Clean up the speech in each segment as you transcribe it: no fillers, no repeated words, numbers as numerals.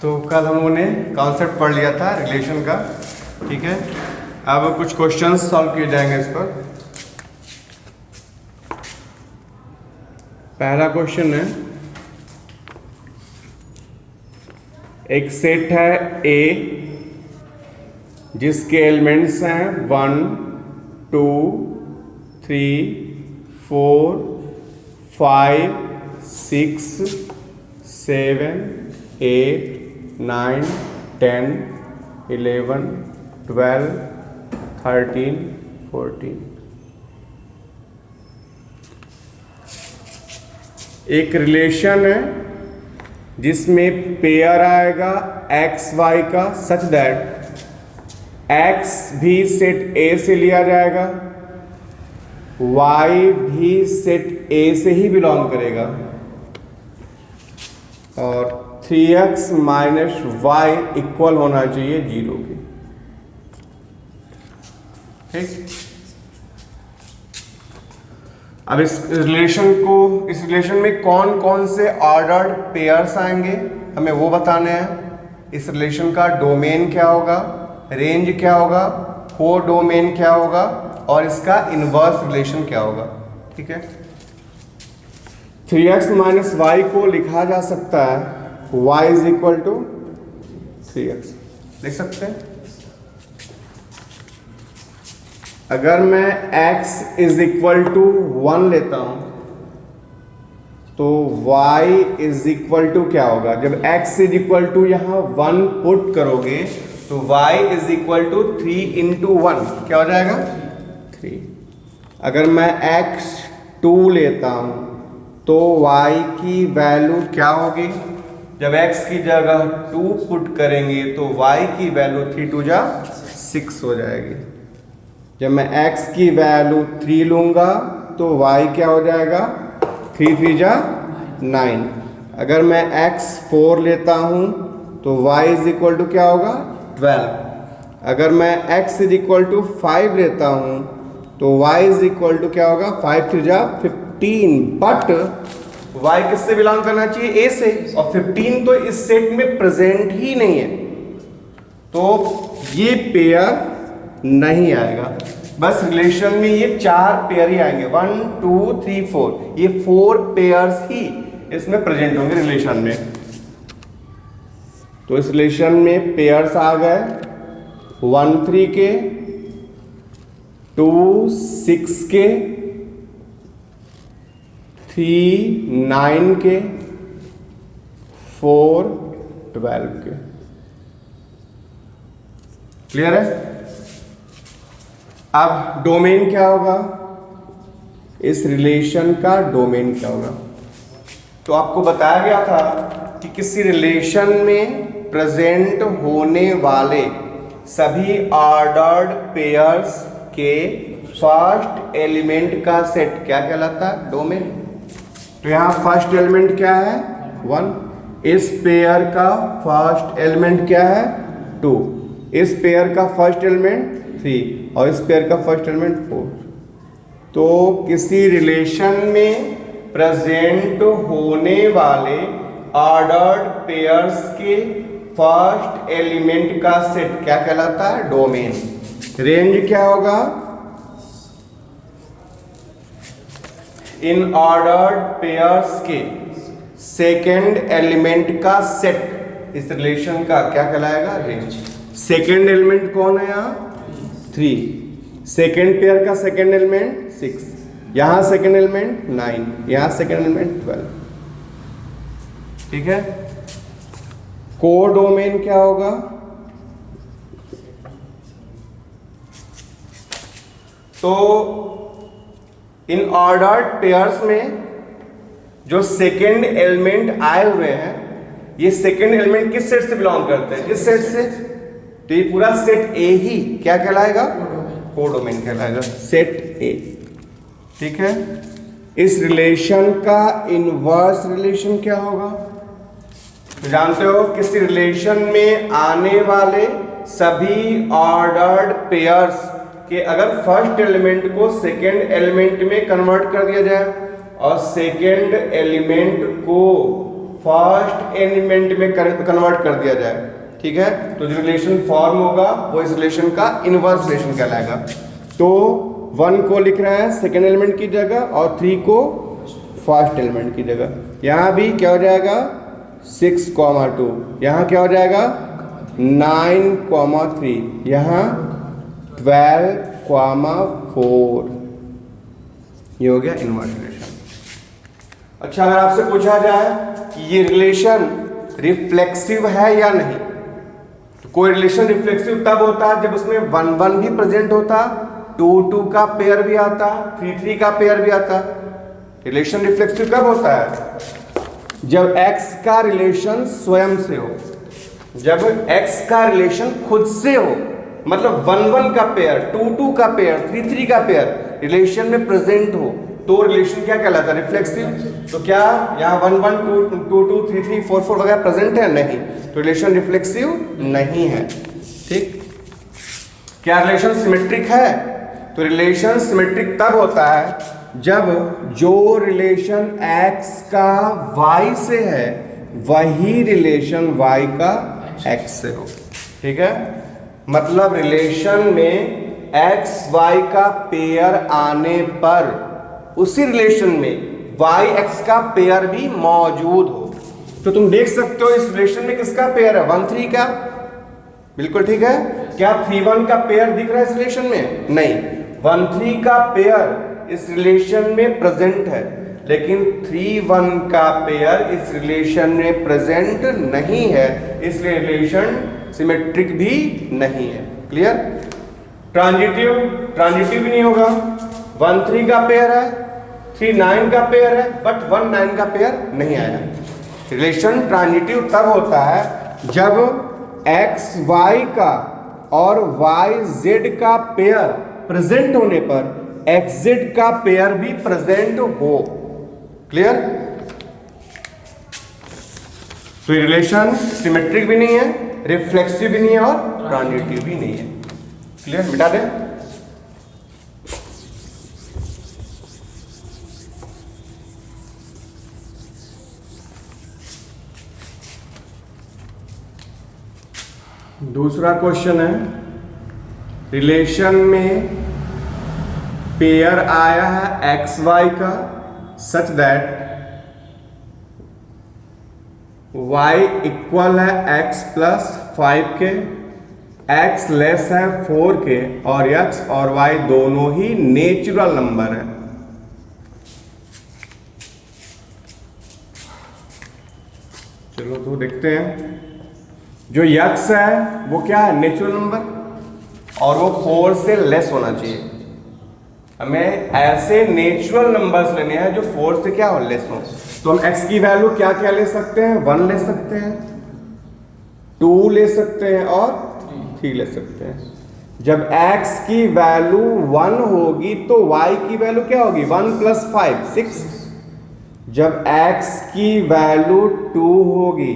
तो कल हम लोगों ने कॉन्सेप्ट पढ़ लिया था रिलेशन का, ठीक है। अब कुछ क्वेश्चंस सॉल्व किए जाएंगे इस पर। पहला क्वेश्चन है, एक सेट है ए जिसके एलिमेंट्स हैं 1 2 3 4 5 6 7 8 9 10 11 12 13 14। एक रिलेशन है जिसमें पेयर आएगा एक्स वाई का सच दैट एक्स भी सेट ए से लिया जाएगा, वाई भी सेट ए से ही बिलोंग करेगा और 3x माइनस वाई इक्वल होना चाहिए 0 के। ठीक। अब इस रिलेशन में कौन कौन से ऑर्डर्ड पेयर्स आएंगे हमें वो बताने हैं। इस रिलेशन का डोमेन क्या होगा, रेंज क्या होगा, कोडोमेन क्या होगा और इसका इनवर्स रिलेशन क्या होगा। ठीक है। 3x माइनस वाई को लिखा जा सकता है y is equal to 3x, लिख सकते हैं। अगर मैं x इज इक्वल टू 1 लेता हूं तो y इज इक्वल टू क्या होगा। जब x इज इक्वल टू यहां 1 पुट करोगे तो y is equal to 3 into 1 क्या हो जाएगा 3। अगर मैं x 2 लेता हूं तो y की वैल्यू क्या होगी। जब x की जगह 2 पुट करेंगे तो y की वैल्यू 3 2 जा 6 हो जाएगी। जब मैं x की वैल्यू 3 लूंगा तो y क्या हो जाएगा 3 3 जा 9। अगर मैं x 4 लेता हूं तो y इज इक्वल टू क्या होगा 12। अगर मैं x इज इक्वल टू 5 लेता हूं तो y इज इक्वल टू क्या होगा 5 3 जा 15। बट y किससे बिलोंग करना चाहिए a से, और 15 तो इस सेट में प्रेजेंट ही नहीं है तो ये पेयर नहीं आएगा। बस रिलेशन में ये 4 पेयर ही आएंगे 1 2 3 4, ये 4 पेयर्स ही इसमें प्रेजेंट होंगे रिलेशन में। तो इस रिलेशन में पेयर्स आ गए 1 3 के, 2 6 के, 3 9 के, 4 12 के। क्लियर है। अब डोमेन क्या होगा, इस रिलेशन का डोमेन क्या होगा। तो आपको बताया गया था कि किसी रिलेशन में प्रेजेंट होने वाले सभी ऑर्डर्ड पेयर्स के फर्स्ट एलिमेंट का सेट क्या कहलाता है डोमेन। तो यहां फर्स्ट एलिमेंट क्या है 1, इस पेयर का फर्स्ट एलिमेंट क्या है 2, इस पेयर का फर्स्ट एलिमेंट 3 और इस पेयर का फर्स्ट एलिमेंट 4। तो किसी रिलेशन में प्रेजेंट होने वाले ऑर्डर्ड पेयर्स के फर्स्ट एलिमेंट का सेट क्या कहलाता है डोमेन। रेंज क्या होगा, इन ऑर्डर्ड पेयर्स के सेकेंड एलिमेंट का सेट इस रिलेशन का क्या कहलाएगा रेंज। सेकेंड एलिमेंट कौन है यहाँ 3, सेकेंड पेयर का सेकेंड एलिमेंट 6, यहां सेकेंड एलिमेंट 9, यहां सेकेंड एलिमेंट 12। ठीक है। कोडोमेन क्या होगा, तो इन ऑर्डर्ड पेयर्स में जो सेकेंड एलिमेंट आए हुए हैं ये सेकेंड एलिमेंट किस सेट से बिलोंग करते हैं, इस सेट से। तो ये पूरा सेट ए ही क्या कहलाएगा कोडोमेन कहलाएगा, सेट ए। ठीक है। इस रिलेशन का इनवर्स रिलेशन क्या होगा। तो जानते हो किसी रिलेशन में आने वाले सभी ऑर्डर्ड पेयर्स के अगर फर्स्ट एलिमेंट को सेकेंड एलिमेंट में कन्वर्ट कर दिया जाए और सेकेंड एलिमेंट को फर्स्ट एलिमेंट में कन्वर्ट कर दिया जाए, ठीक है। तो जो रिलेशन फॉर्म होगा वो इस रिलेशन का इनवर्स रिलेशन कहलाएगा। तो 1 को लिख रहे हैं सेकेंड एलिमेंट की जगह और 3 को फर्स्ट एलिमेंट की जगह। यहाँ भी क्या हो जाएगा 6,2, यहाँ क्या हो जाएगा 9,3, यहाँ 12,4। ये हो गया इनवर्स रिलेशन। अच्छा, अगर आपसे पूछा जाए कि ये रिलेशन रिफ्लेक्सिव है या नहीं, तो कोई रिलेशन रिफ्लेक्सिव तब होता है जब उसमें 1 1 भी प्रेजेंट होता, 2 2 का पेयर भी आता, 3 3 का पेयर भी आता। रिलेशन रिफ्लेक्सिव कब होता है? जब x का रिलेशन स्वयं से हो, जब x का रिलेशन खुद से हो, मतलब 1 1 का पेयर, 2 2 का पेयर, 3 3 का पेयर रिलेशन में प्रेजेंट हो, तो रिलेशन क्या कहलाता है? रिफ्लेक्सिव। तो क्या यहाँ 1 1 2 2 3 3 4 4 वगैरह प्रेजेंट है? नहीं, तो रिलेशन रिफ्लेक्सिव नहीं है, ठीक। क्या रिलेशन सिमेट्रिक है? तो रिलेशन सिमेट्रिक तब होता है जब जो रिलेशन x का y से है वही रिलेशन y का x से हो, ठीक है। मतलब रिलेशन में x y का पेयर आने पर उसी रिलेशन में y x का पेयर भी मौजूद हो। तो तुम देख सकते हो इस रिलेशन में किसका पेयर है? 1 3 का, बिल्कुल ठीक है। क्या 3 1 का पेयर दिख रहा है इस रिलेशन में? नहीं, 1 3 का पेयर इस रिलेशन में प्रेजेंट है, लेकिन 3 1 का पेयर इस रिलेशन में प्रेजेंट नहीं है, इसलिए रिलेशन सिमेट्रिक भी नहीं है। क्लियर? ट्रांजिटिव भी नहीं होगा। 1 3 का पेयर है, 3 9 का पेयर है, बट 1 9 का पेयर नहीं आया। रिलेशन ट्रांजिटिव तब होता है जब x y का और y z का पेयर प्रेजेंट होने पर x z का पेयर भी प्रेजेंट हो। क्लियर? तो रिलेशन सिमेट्रिक भी नहीं है, रिफ्लेक्सिव भी नहीं है और ट्रांजिटिव भी नहीं है। क्लियर? मिटा दें। दूसरा क्वेश्चन है, रिलेशन में पेयर आया है एक्स वाई का सच दैट y इक्वल है x प्लस 5 के, x लेस है 4 के, और x और y दोनों ही नेचुरल नंबर है। चलो तो देखते हैं। जो x है वो क्या है? नेचुरल नंबर, और वो 4 से लेस होना चाहिए। हमें ऐसे नेचुरल नंबर्स लेने हैं जो 4 से क्या हो? लेस हो। तो हम x की वैल्यू क्या क्या ले सकते हैं? 1 ले सकते हैं, 2 ले सकते हैं और 3 ले सकते हैं। जब x की वैल्यू 1 होगी तो y की वैल्यू क्या होगी? 1 प्लस 5 6। जब x की वैल्यू 2 होगी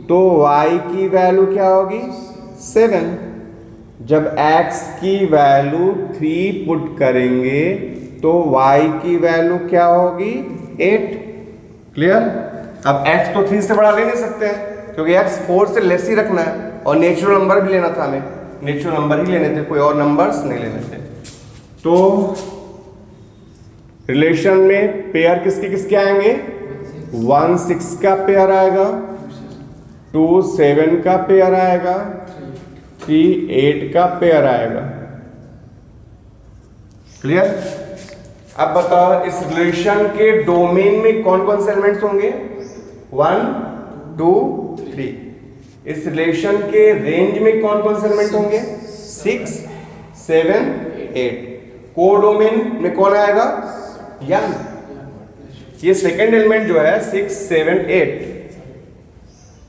तो y की वैल्यू क्या होगी? 7। जब x की वैल्यू 3 पुट करेंगे तो y की वैल्यू क्या होगी? 8। क्लियर? अब x तो 3 से बड़ा ले नहीं सकते हैं क्योंकि x 4 से लेस ही रखना है, और नेचुरल नंबर भी लेना था हमें, नेचुरल नंबर ही लेने थे, कोई और नंबर्स नहीं लेने थे। तो रिलेशन में पेयर किसके किसके आएंगे? 1 6 का पेयर आएगा, 2 7 का पेयर आएगा, 3 8 का पेयर आएगा। क्लियर? अब बताओ इस रिलेशन के डोमेन में कौन कौन से एलिमेंट्स होंगे? 1 2 3। इस रिलेशन के रेंज में कौन कौन से एलिमेंट होंगे? 6 7 8। कोडोमेन में कौन आएगा? यन। ये सेकेंड एलिमेंट जो है 6 7 8,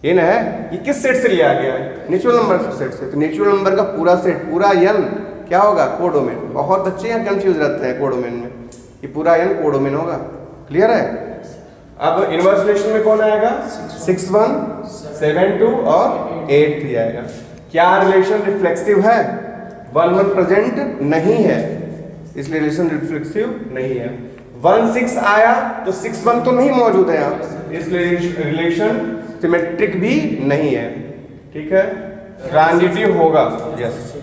ये ना है, ये किस सेट से लिया गया है? नेचुरल नंबर सेट से। तो नेचुरल नंबर का पूरा सेट, पूरा यन क्या होगा? कोडोमेन। बहुत बच्चे यहाँ कंफ्यूज रहते हैं कोडोमेन में, ये पूरा यन कोडोमेन होगा। क्लियर है? अब इनवर्स रिलेशन में कौन आएगा? 6 1 7 2 और 8 3 आएगा। क्या रिलेशन रिफ्लेक्सिव है? 1 1 प्रेजेंट नहीं है, इसलिए रिलेशन रिफ्लेक्सिव नहीं है। 1 6 आया तो 6 1 तो नहीं मौजूद है यहाँ, इसलिए रिलेशन सिमेट्रिक भी नहीं है। ठीक है, ट्रांजिटिव होगा। यस,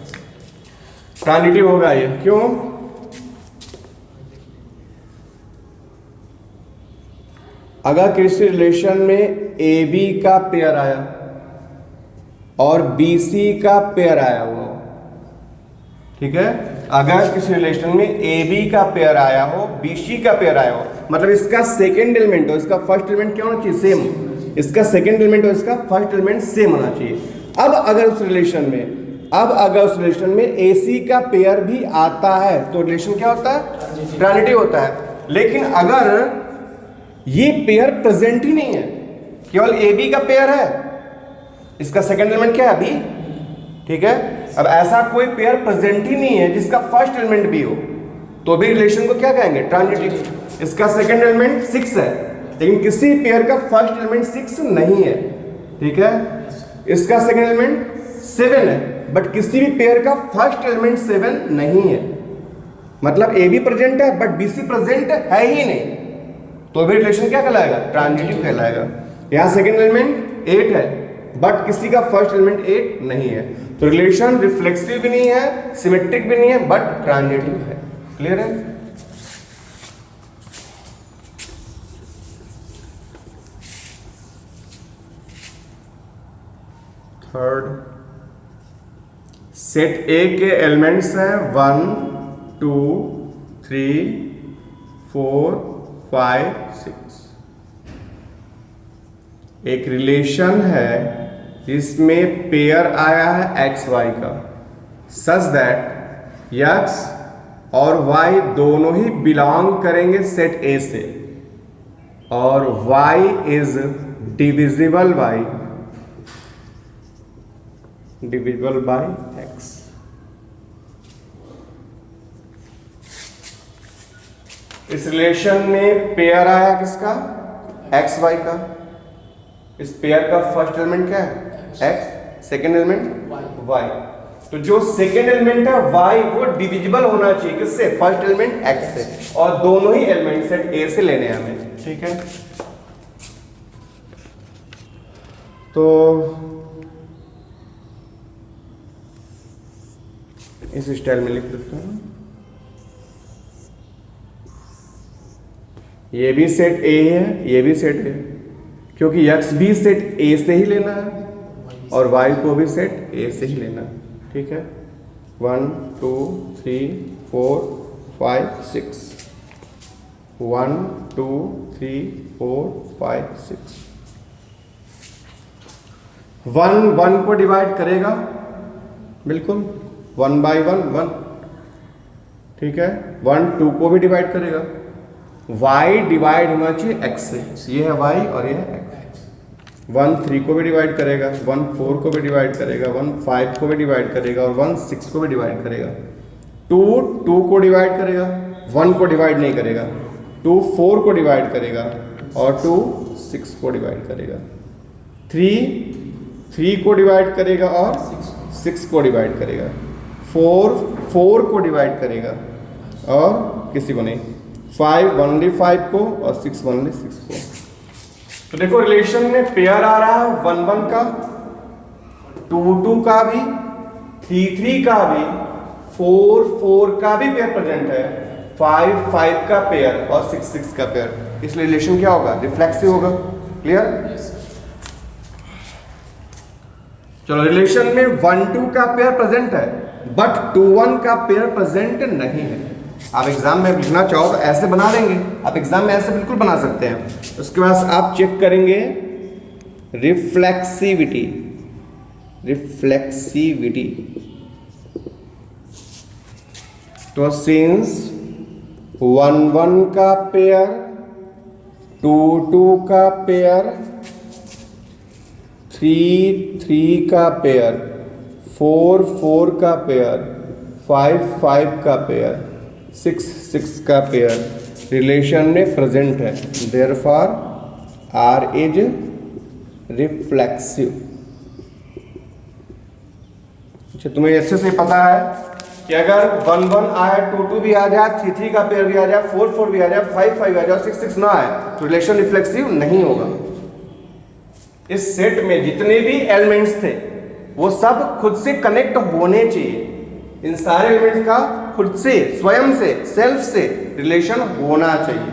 ट्रांजिटिव होगा ये। क्यों? अगर किसी रिलेशन में ए बी का पेयर आया और बी सी का पेयर आया हुआ, ठीक है, अगर किसी रिलेशन में ए बी का पेयर आया हो, बी सी का पेयर आया हो, मतलब इसका सेकेंड एलिमेंट हो, इसका फर्स्ट एलिमेंट क्या होना चाहिए? सेम। इसका सेकेंड एलिमेंट हो, इसका फर्स्ट एलिमेंट सेम होना चाहिए। अब अगर उस रिलेशन में ए सी का पेयर भी आता है तो रिलेशन क्या होता है? ट्रांजिटिव होता है। लेकिन अगर ये पेयर प्रेजेंट ही नहीं है, केवल ए बी का पेयर है, इसका सेकेंड एलिमेंट क्या है? बी। ठीक है, अब ऐसा कोई पेयर प्रेजेंट ही नहीं है जिसका फर्स्ट एलिमेंट भी हो, तो भी रिलेशन को क्या कहेंगे? ट्रांजिटिव। इसका सेकेंड एलिमेंट 6 है, लेकिन किसी पेयर का फर्स्ट एलिमेंट 6 नहीं है। ठीक है, इसका सेकेंड एलिमेंट 7 है, बट किसी भी पेयर का फर्स्ट एलिमेंट 7 नहीं है। मतलब ए बी प्रेजेंट है बट बी सी प्रेजेंट है ही नहीं, तो भी रिलेशन क्या कहलाएगा? ट्रांजिटिव कहलाएगा। यहाँ सेकेंड एलिमेंट 8 है बट किसी का फर्स्ट एलिमेंट 8 नहीं है, तो रिलेशन रिफ्लेक्सिव भी नहीं है, सिमेट्रिक भी नहीं है, बट ट्रांजिटिव है। क्लियर है? थर्ड, सेट ए के एलिमेंट्स हैं 1 2 3 4 5 6। एक रिलेशन है जिसमें पेयर आया है एक्स वाई का, सच दैट एक्स और वाई दोनों ही बिलोंग करेंगे सेट ए से, और y is divisible by x. इस रिलेशन में पेयर आया किसका? एक्स वाई का। इस पेयर का फर्स्ट एलिमेंट क्या है? X, second element y. तो जो सेकेंड एलिमेंट है वाई वो डिविजिबल होना चाहिए किससे? फर्स्ट एलिमेंट एक्स से, और दोनों ही एलिमेंट सेट ए से लेने हैं हमें। ठीक है, तो इस स्टाइल में लिख देते हैं, ये भी सेट ए है, ये भी सेट है, क्योंकि x भी सेट ए से ही लेना है और y को भी सेट ए से ही लेना है। ठीक है, 1 2 3 4 5 6, 1 2 3 4 5 6। 1 को डिवाइड करेगा, बिल्कुल 1 बाई 1। ठीक है, 1 2 को भी डिवाइड करेगा। y डिवाइड होना चाहिए x से, ये है y और ये है x। 1 3 को भी डिवाइड करेगा, 1 4 को भी डिवाइड करेगा, 1 5 को भी डिवाइड करेगा, और 1 6 को भी डिवाइड करेगा। 2 2 को डिवाइड करेगा, 1 को डिवाइड नहीं करेगा। 2 4 को डिवाइड करेगा और 2 6 को डिवाइड करेगा। 3 को डिवाइड करेगा और 6 को डिवाइड करेगा। 4 को डिवाइड करेगा और किसी को नहीं। 5 ओनली 5 को और 6 ओनली 6 को। तो देखो रिलेशन में पेयर आ रहा है 1 1 का, 2 2 का भी, 3 3 का भी, 4 4 का भी पेयर प्रेजेंट है, 5 5 का पेयर और 6 6 का पेयर। इसलिए रिलेशन क्या होगा? रिफ्लेक्सिव होगा। क्लियर? चलो, रिलेशन में 1 2 का पेयर प्रेजेंट है बट 2 1 का पेयर प्रेजेंट नहीं है। आप एग्जाम में लिखना चाहो तो ऐसे बना लेंगे, आप एग्जाम में ऐसे बिल्कुल बना सकते हैं। उसके बाद आप चेक करेंगे रिफ्लेक्सिविटी। तो सिंस 1 1 का पेयर, 2 2 का पेयर, 3 3 का पेयर, 4 4 का पेयर, 5 5 का पेयर, 6 6 का पेयर रिलेशन में प्रेजेंट है, देयरफॉर आर इज रिफ्लेक्सिव। अच्छा, तुम्हें अच्छे से पता है कि अगर 1 1 आए, 2 2 भी आ जाए, 3 3 का पेयर भी आ जाए, 4 4 भी आ जाए, 5 5 आ जाए, 6 6 ना आए तो रिलेशन रिफ्लेक्सिव नहीं होगा। इस सेट में जितने भी एलिमेंट्स थे वो सब खुद से कनेक्ट होने चाहिए। इन सारे एलिमेंट्स का खुद से, स्वयं से, सेल्फ से रिलेशन होना चाहिए।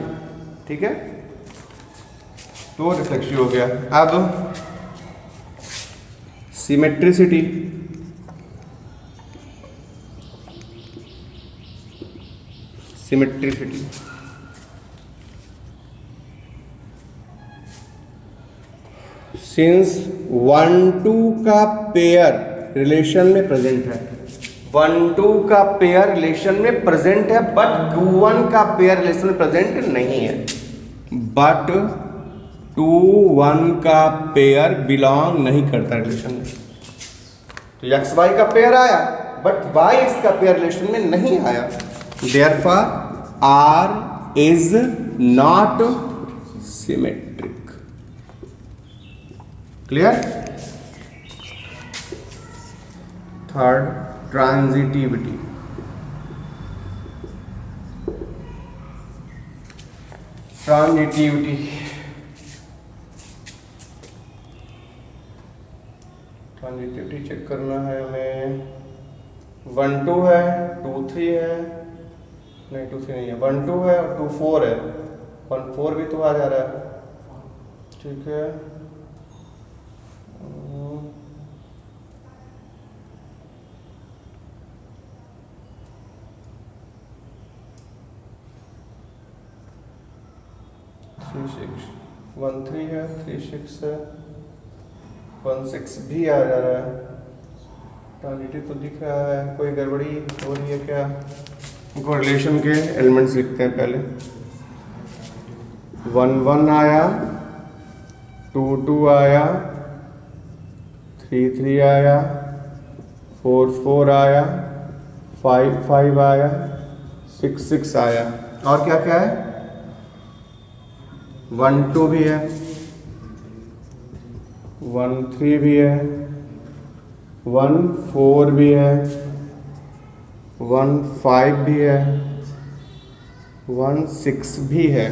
ठीक है, तो रिफ्लेक्सिव हो गया। अब सिमेट्रिसिटी, सिमेट्रिसिटी सिंस 1 2 का पेयर रिलेशन में प्रेजेंट है, 1 2 का पेयर रिलेशन में प्रेजेंट है, बट 2 1 का पेयर रिलेशन में प्रेजेंट नहीं है। बट 2 1 का पेयर बिलोंग नहीं करता रिलेशन में। तो एक्स वाई का पेयर आया बट वाई एक्स का पेयर रिलेशन में नहीं आया। Therefore R is not symmetric. Clear? Third, transitivity. Transitivity transitivity check करना है हमें। 1 2 है, 2 3 है, नहीं 2 3 नहीं है, 1 2 है और 2 4 है, 1 4 भी तो आ जा रहा है। ठीक है, थ्री 6 1 3 है, 3 6 है, 1 6 भी आ जा रहा है। ट्रांजिटिव तो दिख रहा है, कोई गड़बड़ी हो रही है क्या? इनको रिलेशन के एलिमेंट्स लिखते हैं पहले। 1 1 आया, 2 2 आया, 3 3 आया, 4 4 आया, 5 5 आया, 6 6 आया। और क्या क्या है? 1 2 भी है, 1 3 भी है, 1 4 भी है, 1 5 भी है, 1 6 भी है,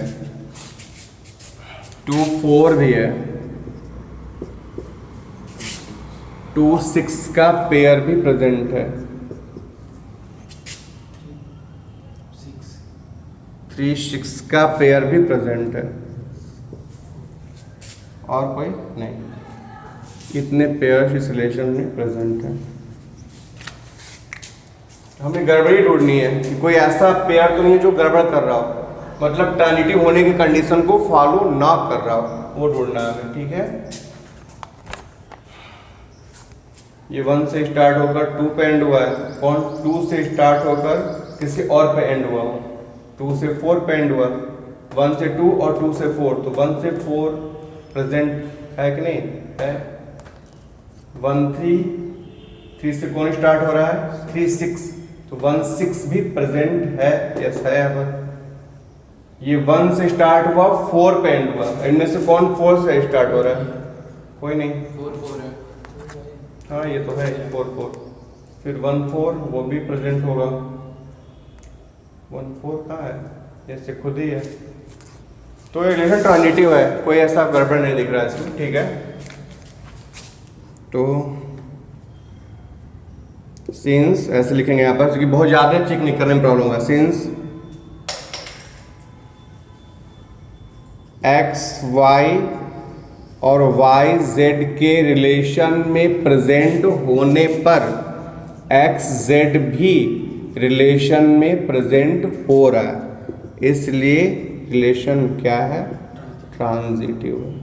2 4 भी है, 2 6 का पेयर भी प्रेजेंट है, 3 6 का पेयर भी प्रेजेंट है। और कोई नहीं। कितने पेयर्स इस रिलेशन में प्रेजेंट है? हमें गड़बड़ी ढूंढनी है कि कोई ऐसा पेयर तो नहीं है जो गड़बड़ कर रहा हो, मतलब ट्रांजिटिव होने की कंडीशन को फॉलो ना कर रहा हो, वो ढूंढना है हमें। ठीक है, ये 1 से स्टार्ट होकर 2 पे एंड हुआ है, कौन? 2 से स्टार्ट होकर किसी और पे एंड हुआ हो, 2 से 4 पे एंड हुआ, 1 से 2 और 2 से 4, तो 1 से 4 प्रेजेंट है कि नहीं है? 1 3 3 से कौन स्टार्ट हो रहा है? 3 6, तो 1 6 भी प्रेजेंट है। यस है। अब ये 1 से स्टार्ट हुआ, 4 पे एंड हुआ, इनमें से कौन 4 से स्टार्ट हो रहा है? कोई नहीं, 4 4 है। हाँ ये तो है 4 4। फिर 1 4 वो भी प्रेजेंट होगा। 1 4 कहाँ है? जैसे खुद ही है। तो ये रिलेशन ट्रांजिटिव है, कोई ऐसा गड़बड़ नहीं दिख रहा है इसमें। ठीक है, तो सिंस ऐसे लिखेंगे यहाँ पर, क्योंकि बहुत ज़्यादा चेक नहीं करने में प्रॉब्लम होगा। सिंस एक्स वाई और वाई जेड के रिलेशन में प्रेजेंट होने पर एक्स जेड भी रिलेशन में प्रेजेंट हो रहा है, इसलिए रिलेशन क्या है? ट्रांजिटिव है।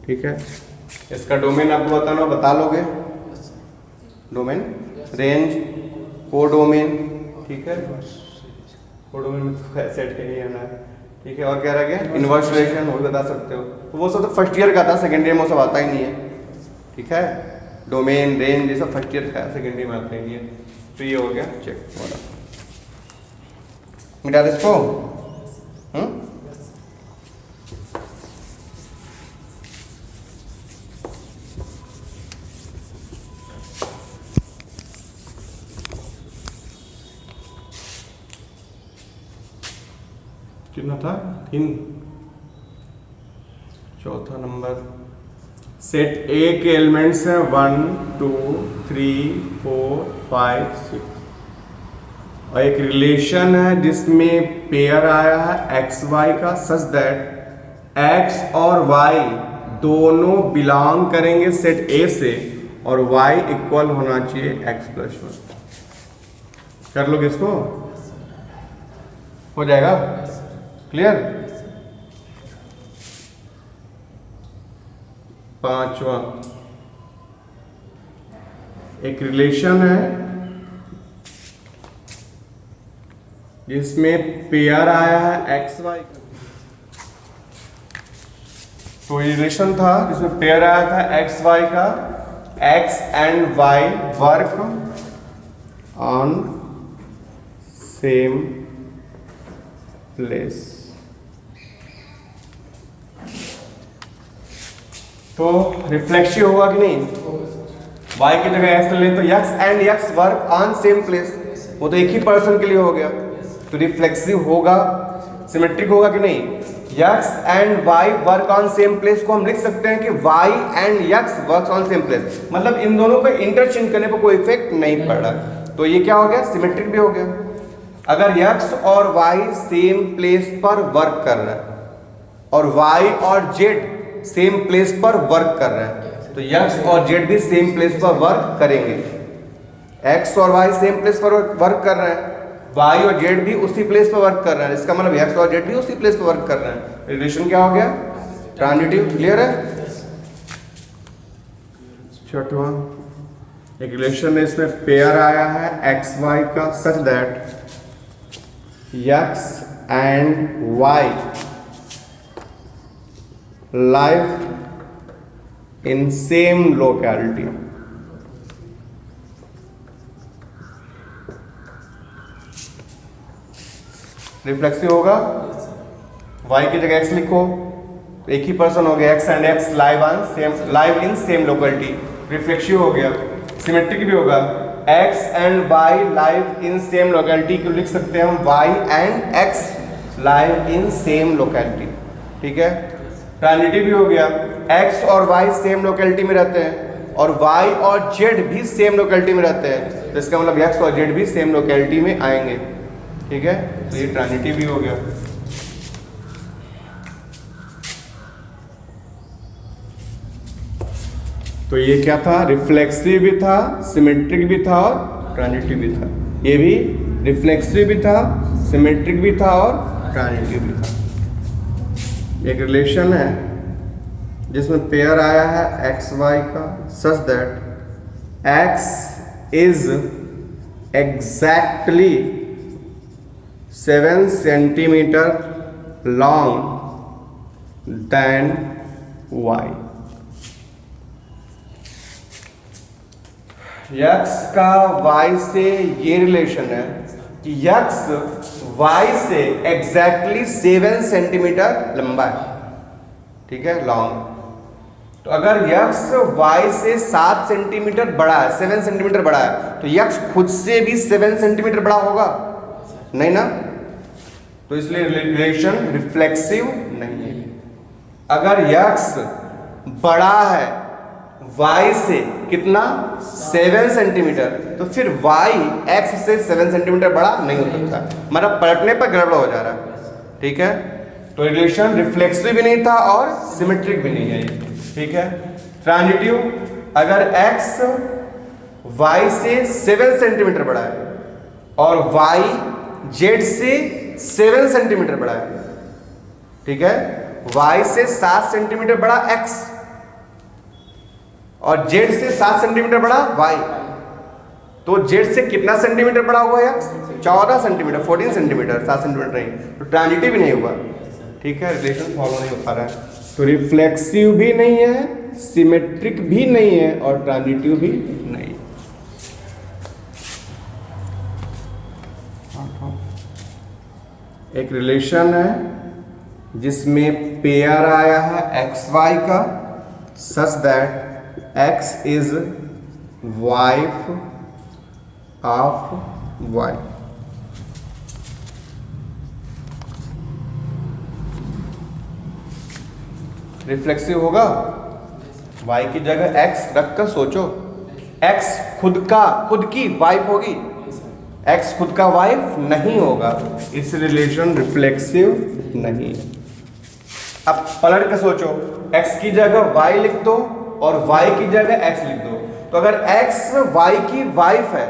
ठीक है, इसका डोमेन आपको बताना, बता लोगे? Domain, range, codomain. ठीक है, कोडोमेन में तो सेट है ही है ना। ठीक है, और क्या रह गया? इनवर्स रिलेशन, वो भी बता सकते हो। तो वो सब तो फर्स्ट ईयर का था, सेकेंड ईयर में वो सब आता ही नहीं है। ठीक है, डोमेन, रेंज ये सब फर्स्ट ईयर का है, सेकेंड ईयर में आता ही नहीं है। तो ये हो गया चेक वाला। मिटा दे इसको। कितना था 3, चौथा नंबर। सेट ए के एलिमेंट्स हैं 1 2 3 4 5 6 और एक रिलेशन है जिसमें पेयर आया है एक्स वाई का सच दैट एक्स और वाई दोनों बिलोंग करेंगे सेट ए से और वाई इक्वल होना चाहिए एक्स प्लस 1। कर लोगे इसको, हो जाएगा क्लियर। पांचवा एक रिलेशन है जिसमें पेयर आया है एक्स वाई का। तो ये रिलेशन था जिसमें पेयर आया था एक्स वाई का, x and y work on same place. तो रिफ्लेक्सिव होगा कि नहीं, y की जगह x ले तो x and x work on same place, वो तो एक ही पर्सन के लिए हो गया, तो रिफ्लेक्सिव होगा, सिमेट्रिक होगा कि नहीं। x and y work on same place को हम लिख सकते हैं कि y and x work on same place, मतलब इन दोनों को इंटरचेंज करने पर कोई इफेक्ट नहीं पड़ रहा, तो ये क्या हो गया, सिमेट्रिक भी हो गया। अगर x और y सेम प्लेस पर वर्क कर रहा है और y और z सेम प्लेस पर वर्क कर रहे हैं तो x और z भी सेम प्लेस पर वर्क करेंगे। x और y सेम प्लेस पर वर्क कर रहे हैं, y और z भी उसी प्लेस पर वर्क कर रहे हैं, इसका मतलब x और z भी उसी प्लेस पर वर्क कर रहे हैं। रिलेशन क्या हो गया, ट्रांजिटिव। क्लियर है। छठवां एक रिलेशन है, इसमें पेयर आया है एक्स वाई का such that x and y live in same locality। Reflexive होगा, y की जगह x लिखो, एक ही पर्सन हो गया, x and x live in same locality, reflexive हो गया। सिमेट्रिक भी होगा, x and y live in same locality को लिख सकते हैं हम y and x live in same locality. ठीक है। ट्रांजिटिव भी हो गया, x और y सेम लोकेलिटी में रहते हैं और y और z भी सेम लोकेलिटी में रहते हैं, तो इसका मतलब x और z भी सेम लोकेलिटी में आएंगे। ठीक है, तो ये ट्रांजिटिव भी हो गया। तो ये क्या था, रिफ्लेक्सिव भी था, सिमेट्रिक भी था और ट्रांजिटिव भी था। ये भी रिफ्लेक्सिव भी था, सिमेट्रिक भी था और ट्रांजिटिव भी था। एक रिलेशन है जिसमें पेयर आया है एक्स वाई का such that x is exactly 7 centimetre long than y. X का वाई से ये रिलेशन है कि x y से एग्जैक्टली 7 सेंटीमीटर लंबा है। ठीक है, लॉन्ग। तो अगर x y से 7 सेंटीमीटर बड़ा है, 7 सेंटीमीटर बड़ा है, तो x खुद से भी 7 सेंटीमीटर बड़ा होगा नहीं ना, तो इसलिए रिलेशन रिफ्लेक्सिव नहीं है। अगर x बड़ा है y से कितना, 7 सेंटीमीटर, तो फिर y x से 7 सेंटीमीटर बड़ा नहीं हो सकता, मतलब पलटने पर गड़बड़ हो जा रहा है। ठीक है, तो रिलेशन रिफ्लेक्सिव भी नहीं था और सिमेट्रिक भी नहीं है। ठीक है। ट्रांजिटिव, अगर x y से 7 सेंटीमीटर बड़ा है और y z से 7 सेंटीमीटर बड़ा है। ठीक है, y से 7 सेंटीमीटर बड़ा x और z से 7 सेंटीमीटर बड़ा y, तो z से कितना सेंटीमीटर बड़ा हुआ है, 14 सेंटीमीटर, 14 सेंटीमीटर, 7 सेंटीमीटर नहीं, तो ट्रांजिटिव भी नहीं हुआ। ठीक है, रिलेशन फॉलो नहीं हो पा रहा है। तो रिफ्लेक्सिव भी नहीं है, सिमेट्रिक भी नहीं है और ट्रांजिटिव भी नहीं। एक रिलेशन है जिसमें पेयर आया है एक्स वाई का such that x is wife of y। Reflexive होगा। y की जगह x रख कर सोचो, x खुद की वाइफ होगी, x खुद का वाइफ नहीं होगा, इस रिलेशन रिफ्लेक्सिव नहीं है। अब पलट कर सोचो, x की जगह y लिख दो और y की जगह x लिख दो, तो अगर x y की वाइफ है,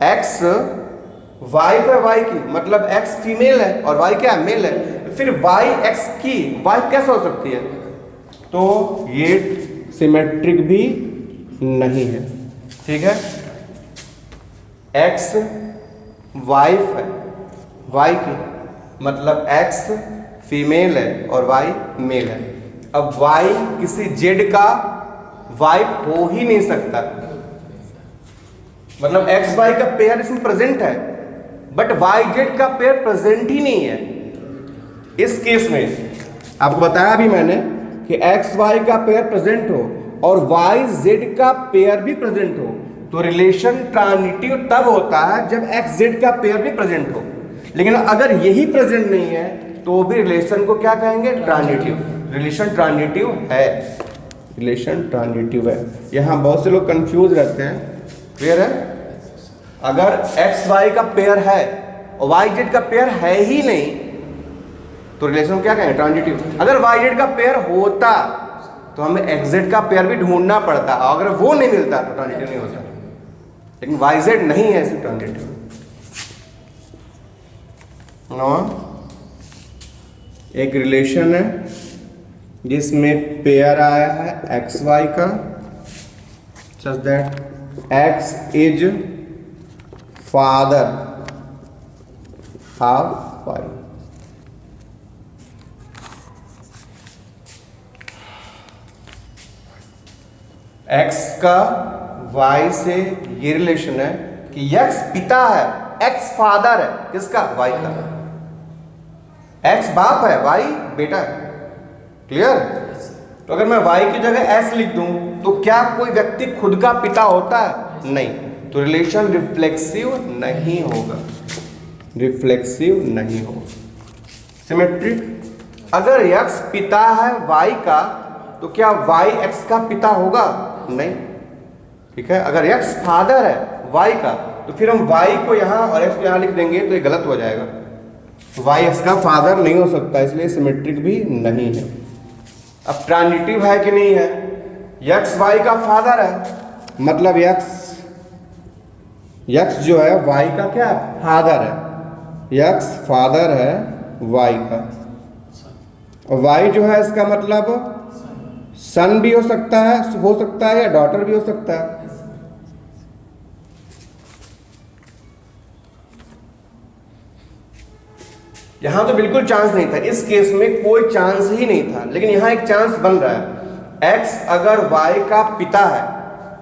x वाइफ है y की, मतलब x फीमेल है और y क्या है, मेल है, फिर y x की वाइफ कैसे हो सकती है? तो ये सिमेट्रिक भी नहीं है। ठीक है, x वाइफ है y की, मतलब x फीमेल है और y मेल है। अब y किसी z का वाइफ हो ही नहीं सकता, मतलब x y का पेयर इसमें प्रेजेंट है बट y z का पेयर प्रेजेंट ही नहीं है। इस केस में आपको बताया भी मैंने कि x y का पेयर प्रेजेंट हो और y z का पेयर भी प्रेजेंट हो, तो रिलेशन ट्रांजिटिव तब होता है जब x z का पेयर भी प्रेजेंट हो। लेकिन अगर यही प्रेजेंट नहीं है तो भी रिलेशन को क्या कहेंगे, ट्रांजिटिव। रिलेशन ट्रांजिटिव है, रिलेशन ट्रांजिटिव है। यहां बहुत से लोग कंफ्यूज रहते हैं, क्लियर है? अगर एक्स वाई का पेयर है और वाई जेड का पेयर है ही नहीं तो रिलेशन को क्या कहें, ट्रांजिटिव। अगर वाई जेड का पेयर होता तो हमें एक्स जेड का पेयर भी ढूंढना पड़ता, अगर वो नहीं मिलता तो ट्रांजिटिव नहीं होता। लेकिन वाई जेड नहीं है सिर्फ ट्रांजिटिव। एक रिलेशन है जिसमें पेयर आया है एक्स वाई का, such that x is father of y. X का वाई से ये रिलेशन है कि एक्स पिता है, एक्स फादर है, किसका, वाई का। एक्स बाप है, वाई बेटा है, क्लियर? तो अगर मैं y की जगह s लिख दूं तो क्या कोई व्यक्ति खुद का पिता होता है? नहीं, तो रिलेशन रिफ्लेक्सिव नहीं होगा, रिफ्लेक्सिव नहीं होगा। सिमेट्रिक, अगर x पिता है y का तो क्या y x का पिता होगा? नहीं, ठीक है। अगर x फादर है y का तो फिर हम y को यहां और x को यहां लिख देंगे तो ये गलत हो जाएगा, तो y x का फादर नहीं हो सकता, इसलिए सिमेट्रिक भी नहीं है। अब ट्रांजिटिव है कि नहीं है? x y का फादर है, मतलब x जो है y का क्या फादर है, x फादर है y का, और y जो है इसका मतलब सन भी हो सकता है या डॉटर भी हो सकता है। यहां तो बिल्कुल चांस नहीं था, इस केस में कोई चांस ही नहीं था, लेकिन यहां एक चांस बन रहा है। x अगर y का पिता है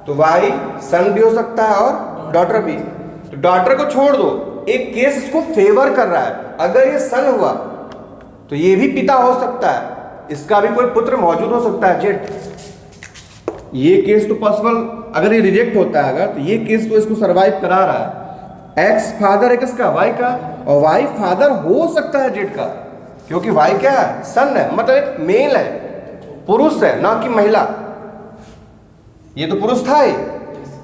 तो y सन भी हो सकता है और डॉटर भी। तो डॉटर को छोड़ दो, एक केस इसको फेवर कर रहा है, अगर ये सन हुआ तो ये भी पिता हो सकता है, इसका भी कोई पुत्र मौजूद हो सकता है, जेड। ये केस तो पॉसिबल, अगर ये रिजेक्ट होता है अगर, तो ये केस तो इसको सरवाइव करा रहा है। एक्स फादर है किसका, वाई का, और वाई फादर हो सकता है जेड का, क्योंकि वाई क्या है, सन है, मतलब एक मेल है, पुरुष है, ना कि महिला। ये तो पुरुष था ही,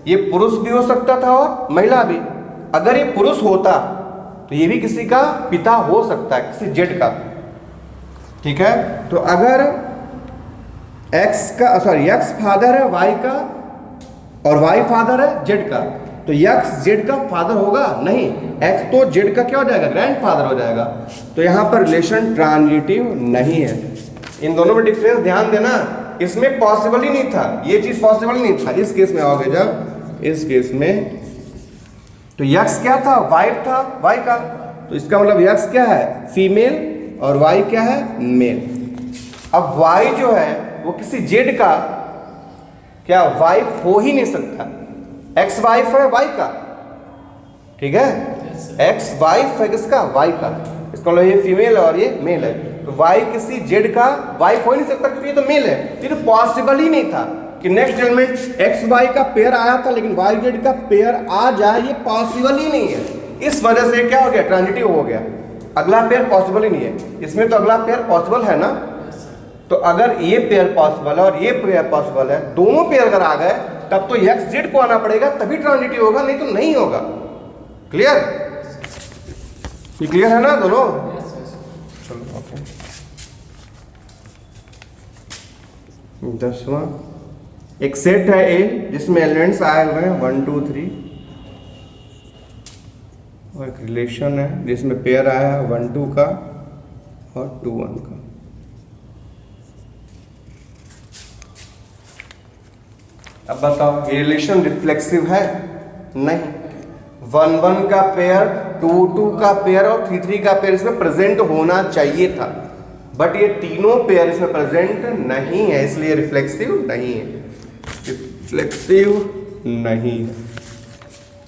ये पुरुष भी हो सकता था और महिला भी। अगर ये पुरुष होता तो ये भी किसी का पिता हो सकता है, किसी जेड का, ठीक है। तो अगर एक्स फादर है वाई का और वाई फादर है जेड का, तो एक्स जेड का फादर होगा नहीं, एक्स तो जेड का क्या हो जाएगा, ग्रैंड फादर हो जाएगा। तो यहां पर रिलेशन ट्रांजिटिव नहीं है। इन दोनों में डिफरेंस ध्यान देना, इसमें पॉसिबल ही नहीं था, ये चीज पॉसिबल नहीं था। इस केस में आओगे जब, इस केस में तो एक्स क्या था, वाइफ था वाई का, तो इसका मतलब एक्स क्या है, फीमेल, और वाई क्या है, मेल। अब वाई जो है वो किसी जेड का क्या वाइफ हो ही नहीं सकता, एक्स वाइफ है वाई का, ठीक है, एक्स वाइफ है किसका, वाई का, इसका मतलब ये फीमेल और ये मेल है, तो वाई किसी जेड का वाइफ हो ही नहीं सकता क्योंकि ये तो मेल है। ये तो पॉसिबल ही नहीं था कि नेक्स्ट एलिमेंट एक्स वाई का पेयर आया था लेकिन वाई जेड का पेयर आ जाए, ये पॉसिबल ही नहीं है। इस वजह से क्या हो गया, ट्रांजिटिव हो गया, अगला पेयर पॉसिबल ही नहीं है। इसमें तो अगला पेयर पॉसिबल है ना, तो अगर ये पेयर पॉसिबल है और ये पेयर पॉसिबल है, दोनों पेयर अगर आ गए तब तो एक्स जेड को आना पड़ेगा, तभी ट्रांजिटिव होगा, नहीं तो नहीं होगा। क्लियर? ये क्लियर है ना दोनों? चलो ओके। 10वां, एक सेट है ए जिसमें एलिमेंट्स आए हुए हैं 1 2 3 और एक रिलेशन है जिसमें पेयर आया है 1 2 का और 2 1 का। अब बताओ ये रिलेशन रिफ्लेक्सिव है? नहीं। 1 1 का पेयर, 2 2 का पेयर और 3 3 का पेयर इसमें प्रेजेंट होना चाहिए था, बट ये तीनों पेयर इसमें प्रेजेंट नहीं है, इसलिए रिफ्लेक्सिव नहीं है। रिफ्लेक्सिव नहीं है।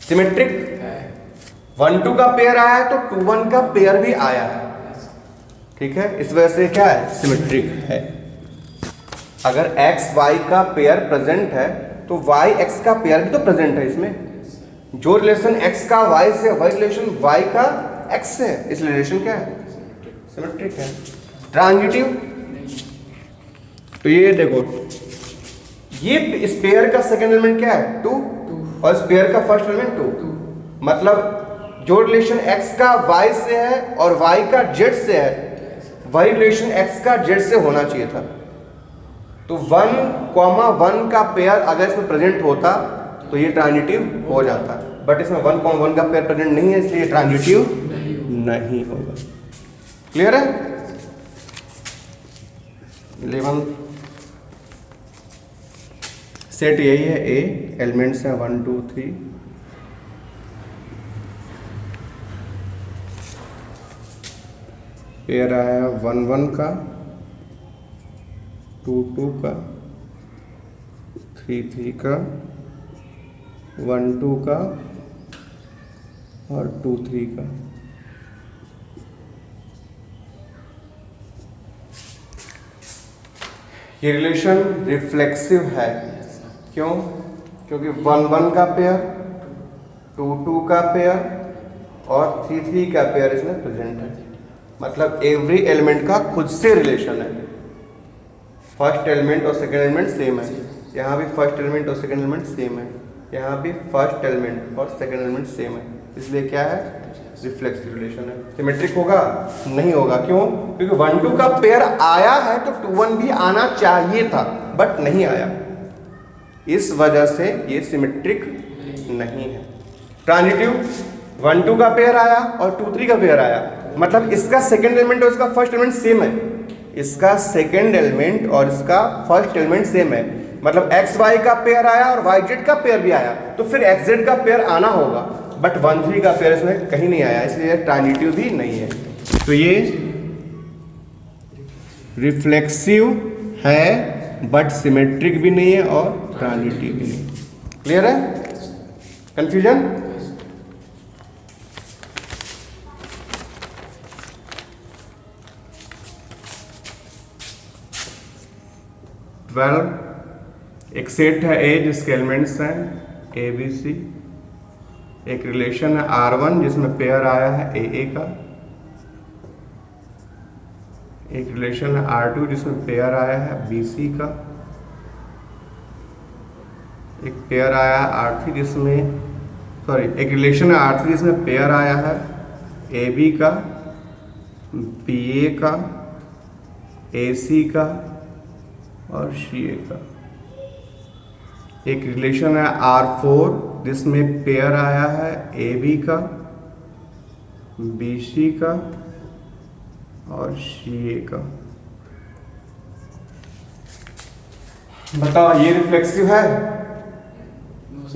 सिमेट्रिक 1 2 का पेयर आया है तो 2 1 का पेयर भी आया है, ठीक है, इस वजह से क्या है? सिमेट्रिक है। अगर x y का पेयर प्रेजेंट है तो y x का पेयर भी तो प्रेजेंट है इसमें। जो रिलेशन x का y से, वही रिलेशन y का x से है, इसलिए रिलेशन क्या है? सिमेट्रिक है। ट्रांजिटिव, तो ये देखो, ये इस पेयर का सेकंड एलिमेंट क्या है? 2 और इस पेयर का फर्स्ट एलिमेंट 2। मतलब जो रिलेशन x का y से है और y का z से है, वही रिलेशन x का z से होना चाहिए था। तो 1,1 का पेयर अगर इसमें प्रेजेंट होता तो ये ट्रांजिटिव हो जाता, बट इसमें 1,1 का पेयर प्रेजेंट नहीं है, इसलिए ट्रांजिटिव नहीं होगा। क्लियर है? 11 सेट यही है ए, एलिमेंट्स हैं 1 2 3। पेयर आया 1 1 का, 2 2 का, 3 3 का, 1 2 का और 2 3 का। ये रिलेशन रिफ्लेक्सिव है। क्यों? क्योंकि 1 1 का पेयर, 2 2 का पेयर और 3 3 का पेयर इसमें प्रेजेंट है। मतलब एवरी एलिमेंट का खुद से रिलेशन है। फर्स्ट एलिमेंट और सेकंड एलिमेंट सेम है, यहाँ भी फर्स्ट एलिमेंट और सेकंड एलिमेंट सेम है, यहाँ भी फर्स्ट एलिमेंट और सेकंड एलिमेंट सेम है, इसलिए क्या है? रिफ्लेक्सिव रिलेशन है। सिमेट्रिक होगा? नहीं होगा। क्यों? क्योंकि 1 2 का पेयर आया है तो 2 1 भी आना चाहिए था, बट नहीं आया, इस वजह से ये सिमेट्रिक नहीं है। ट्रांजिटिव 1 2 का पेयर आया और 2 3 का पेयर आया, मतलब इसका सेकंड एलिमेंट और इसका फर्स्ट एलिमेंट सेम है, इसका सेकंड एलिमेंट और इसका फर्स्ट एलिमेंट सेम है, मतलब एक्स वाई का पेयर आया और वाई जेड का पेयर भी आया, तो फिर एक्स जेड का पेयर आना होगा, बट 1 3 का पेयर इसमें कहीं नहीं आया, इसलिए ट्रांजिटिव भी नहीं है। तो ये रिफ्लेक्सिव है बट सिमेट्रिक भी नहीं है और ट्रांजिटिव भी नहीं। क्लियर है? कंफ्यूजन? एक सेट है ए जिसके एलिमेंट्स हैं ए बी सी, एक रिलेशन है R1 जिसमें पेयर आया है ए का, एक रिलेशन है R2 जिसमें पेयर आया है BC का, एक पेयर आया है R3 जिसमें एक रिलेशन है R3 जिसमें पेयर आया है AB का, BA का, AC का और CA का, एक रिलेशन है R4 जिसमें पेयर आया है AB का, BC का और CA का। बताओ ये रिफ्लेक्सिव है?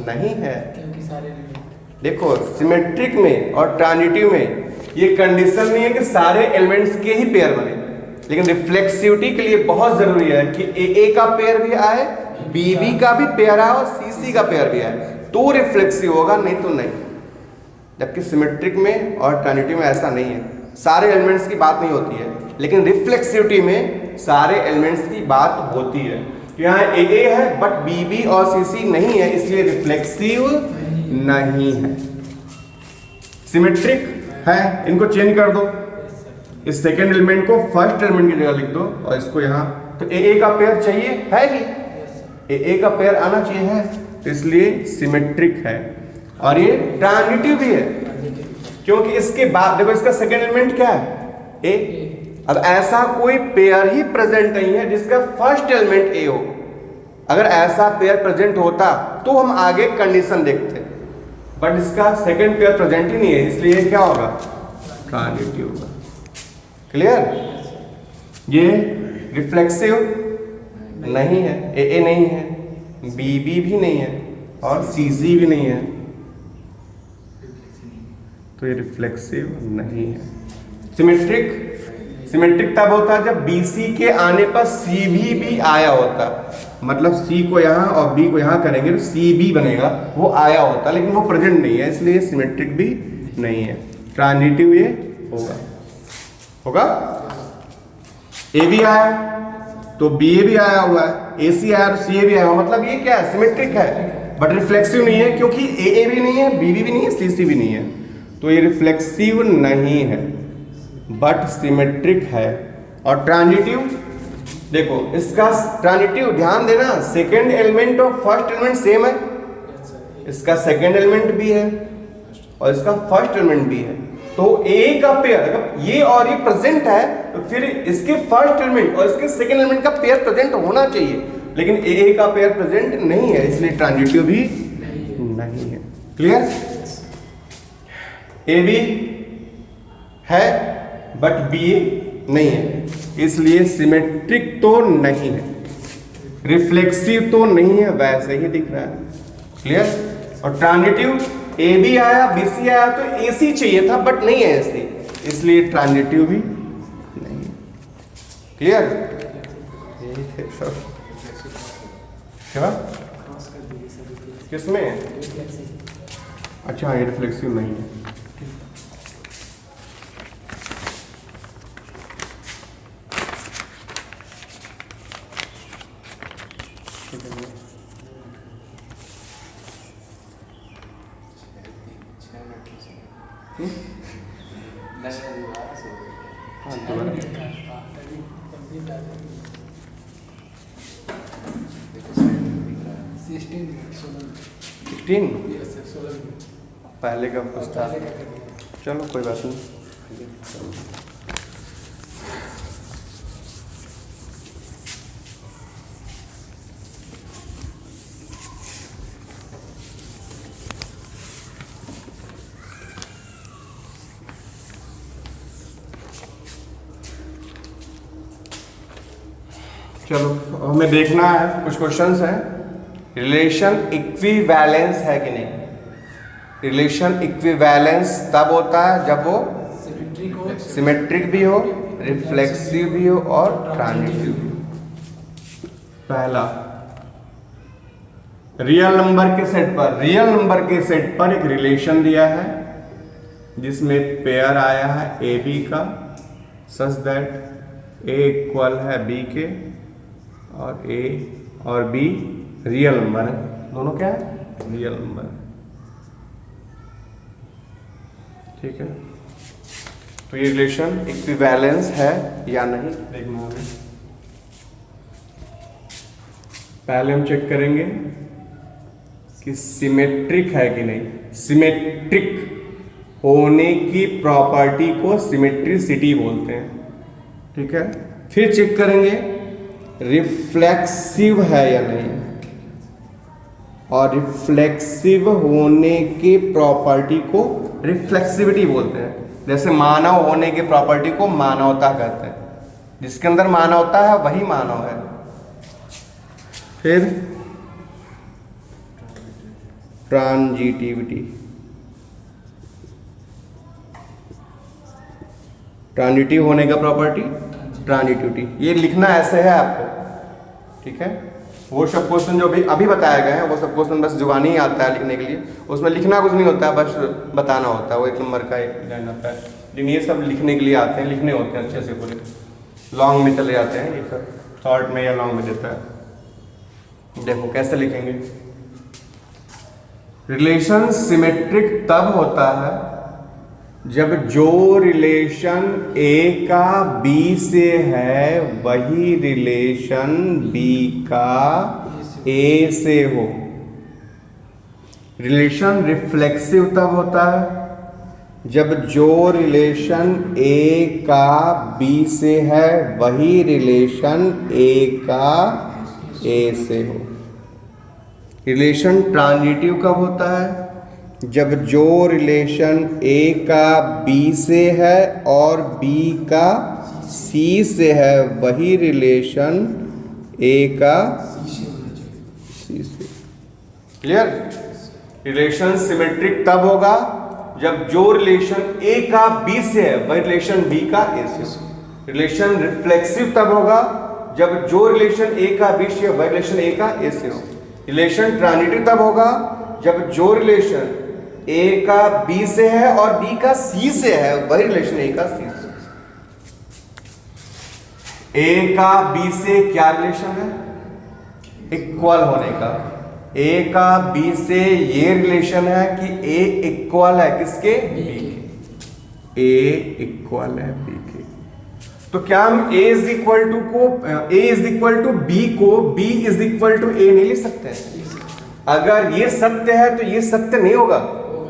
नहीं है। देखो सिमेट्रिक में और ट्रांजिटिव में ये कंडीशन नहीं है कि सारे एलिमेंट्स के ही पेयर बने, लेकिन रिफ्लेक्सिविटी के लिए बहुत जरूरी है कि ए का पेयर भी आए, बीबी का भी पेयर आए और सीसी का पेयर भी आए, तो रिफ्लेक्सिव होगा, नहीं तो नहीं। जबकि सिमेट्रिक में और ट्रांजिटिव में ऐसा नहीं है, सारे एलिमेंट्स की बात नहीं होती है, लेकिन रिफ्लेक्सिविटी में सारे एलिमेंट्स की बात होती है। यहाँ ए है बट बीबी और सीसी नहीं है, इसलिए रिफ्लेक्सिव नहीं है। सिमेट्रिक है, इनको चेंज कर दो, इस सेकेंड एलिमेंट को फर्स्ट एलिमेंट की जगह लिख दो और इसको यहाँ तो ए का पेयर चाहिए है कि ए का पेयर आना चाहिए है, तो इसलिए सिमेट्रिक है। और ये ट्रांजिटिव भी है, क्योंकि इसके बाद देखो इसका सेकेंड एलिमेंट क्या है, ए। अब ऐसा कोई पेयर ही प्रेजेंट नहीं है जिसका फर्स्ट एलिमेंट ए हो। अगर ऐसा पेयर प्रेजेंट होता तो हम आगे कंडीशन देखते, बट इसका सेकेंड पेयर प्रेजेंट ही नहीं है, इसलिए क्या होगा, ट्रांजिटिव होगा। क्लियर? ये रिफ्लेक्सिव नहीं है, ए नहीं है, बी भी नहीं है, और सी भी नहीं है, तो ये रिफ्लेक्सिव नहीं है। सिमेट्रिक तब होता है जब BC के आने पर CV भी आया होता, मतलब C को यहाँ और B को यहाँ करेंगे तो CB बनेगा, वो आया होता, लेकिन वो प्रेजेंट नहीं है, इसलिए सिमेट्रिक भी नहीं है। ट्रांजिटिव ये होगा। A भी आया तो BA भी आया हुआ है, AC आया तो CA भी आया हुआ, मतलब ये क्या है, सिमेट्रिक है, बट रिफ्लेक्सिव नहीं है, क्योंकि AA भी नहीं है, BB भी नहीं है, CC भी नहीं है, तो ये रिफ्लेक्सिव नहीं है, बट सिमेट्रिक है। और ट्रांजिटिव, देखो इसका ट्रांजिटिव ध्यान देना, सेकेंड एलिमेंट और फर्स्ट एलिमेंट सेम है, इसका सेकेंड एलिमेंट भी है और इसका फर्स्ट एलिमेंट भी है, तो ए का पेयर अगर ये और ये प्रेजेंट है तो फिर इसके फर्स्ट एलिमेंट और इसके सेकेंड एलिमेंट का पेयर प्रेजेंट होना चाहिए, लेकिन ए का पेयर प्रेजेंट नहीं है, इसलिए ट्रांजिटिव भी नहीं है। क्लियर? ए भी है बट बी नहीं है, इसलिए सिमेट्रिक तो नहीं है, रिफ्लेक्सिव तो नहीं है, वैसे ही दिख रहा है। क्लियर? और ट्रांजिटिव ए भी आया BC आया तो AC चाहिए था, बट नहीं है AC, इसलिए ट्रांजिटिव भी नहीं है। क्लियर? क्या किसमें? अच्छा, ये रिफ्लेक्सिव नहीं है। पहले का कुछ था, चलो कोई बात नहीं। चलो हमें देखना है, कुछ क्वेश्चंस हैं। रिलेशन इक्विवेलेंस है कि नहीं? रिलेशन इक्विवेलेंस तब होता है जब वो सिमेट्रिक भी हो, रिफ्लेक्सिव भी हो और ट्रांजिटिव भी हो। पहला, रियल नंबर के सेट पर एक रिलेशन दिया है जिसमें पेयर आया है AB का, सच दैट A इक्वल है B के और A और B रियल नंबर है, दोनों क्या है, रियल नंबर है। ठीक है, तो ये रिलेशन इक्विवेलेंस है या नहीं देखना है। पहले हम चेक करेंगे कि सिमेट्रिक है कि नहीं। सिमेट्रिक होने की प्रॉपर्टी को सिमेट्रिसिटी बोलते हैं। ठीक है, फिर चेक करेंगे रिफ्लेक्सिव है या नहीं, और रिफ्लेक्सिव होने के प्रॉपर्टी को रिफ्लेक्सिविटी बोलते हैं। जैसे मानव होने के प्रॉपर्टी को मानवता कहते हैं, जिसके अंदर मानवता है वही मानव है। फिर ट्रांजिटिविटी, ट्रांजिटिव होने का प्रॉपर्टी ट्रांजिटिविटी, ये लिखना ऐसे है आपको। ठीक है, वो सब क्वेश्चन जो भी अभी बताए गए हैं वो सब क्वेश्चन बस जुबानी ही आता है लिखने के लिए, उसमें लिखना कुछ नहीं होता है, बस बताना होता है। वो 1 नंबर का एक लाइन आता है, लेकिन ये सब लिखने के लिए आते हैं, लिखने होते हैं अच्छे से, पूरे लॉन्ग में चले जाते हैं, ये सब शॉर्ट में या लॉन्ग में देता है। देखो कैसे लिखेंगे। रिलेशन सिमेट्रिक तब होता है जब जो रिलेशन ए का बी से है वही रिलेशन बी का ए से हो। रिलेशन रिफ्लेक्सिव तब होता है जब जो रिलेशन ए का बी से है वही रिलेशन ए का ए से हो। रिलेशन ट्रांजिटिव कब होता है? जब जो रिलेशन ए का बी से है और बी का सी से है वही रिलेशन ए का सी से। क्लियर? रिलेशन सिमेट्रिक तब होगा जब जो रिलेशन ए का बी से है वही रिलेशन बी का ए से। रिलेशन रिफ्लेक्सिव तब होगा जब जो रिलेशन ए का बी से है वही रिलेशन ए का ए से हो। रिलेशन ट्रांजिटिव तब होगा जब जो रिलेशन ए का बी से है और बी का सी से है वही रिलेशन ए का सी से। ए का बी से क्या रिलेशन है? इक्वल होने का। ए का बी से ये रिलेशन है कि ए इक्वल है किसके? बी के। ए इक्वल है बी के। तो क्या हम ए इज इक्वल टू को ए इज इक्वल टू बी को बी इज इक्वल टू ए नहीं लिख सकते? अगर ये सत्य है तो ये सत्य नहीं होगा।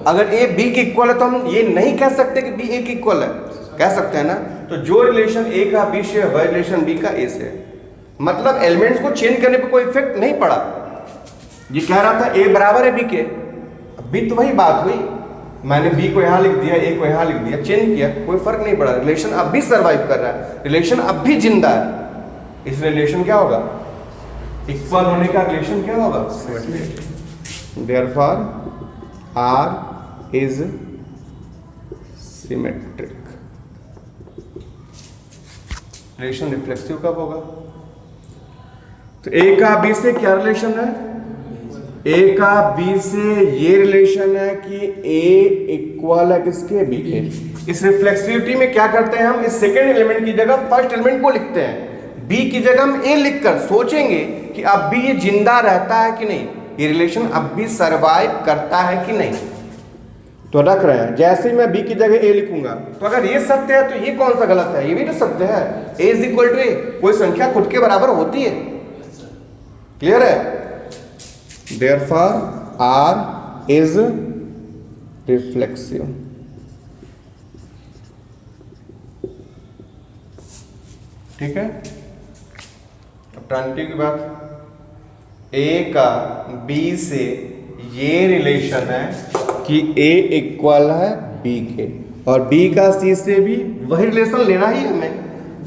अगर ए बी के इक्वल है तो हम ये नहीं कह सकते कि बी ए के इक्वल है। कह सकते हैं ना? तो जो रिलेशन ए का बी से है वह रिलेशन बी का ए से है। मतलब एलिमेंट्स को चेंज करने पर कोई इफेक्ट नहीं पड़ा। ये कह रहा था ए बराबर है बी के, बी तो वही बात हुई, मैंने बी को यहां लिख दिया, ए को यहां लिख दिया, चेंज किया, कोई फर्क नहीं पड़ा। रिलेशन अब भी सर्वाइव कर रहा है, रिलेशन अब भी जिंदा है। इस रिलेशन क्या होगा? इक्वल होने का रिलेशन क्या होगा? Therefore R is symmetric. Relation reflexive कब होगा? तो ए का बी से क्या रिलेशन है? ए का बी से ये रिलेशन है कि ए इक्वल है किसके? बी के। इस रिफ्लेक्सिविटी में क्या करते हैं हम? इस सेकेंड एलिमेंट की जगह फर्स्ट एलिमेंट को लिखते हैं। बी की जगह हम ए लिखकर सोचेंगे कि अब भी ये जिंदा रहता है कि नहीं, ये रिलेशन अब भी सर्वाइव करता है कि नहीं। तो रख रहे हैं। जैसे ही मैं बी की जगह ए लिखूंगा तो अगर ये सत्य है तो ये कौन सा गलत है? ये भी तो सत्य है। A is equal to A, कोई संख्या खुद के बराबर होती है। क्लियर है? Therefore R is reflexive. ठीक है? अब ट्रांजिटिव की बात। ए का बी से ये रिलेशन है कि ए इक्वल है बी के और बी का सी से भी वही रिलेशन लेना ही हमें।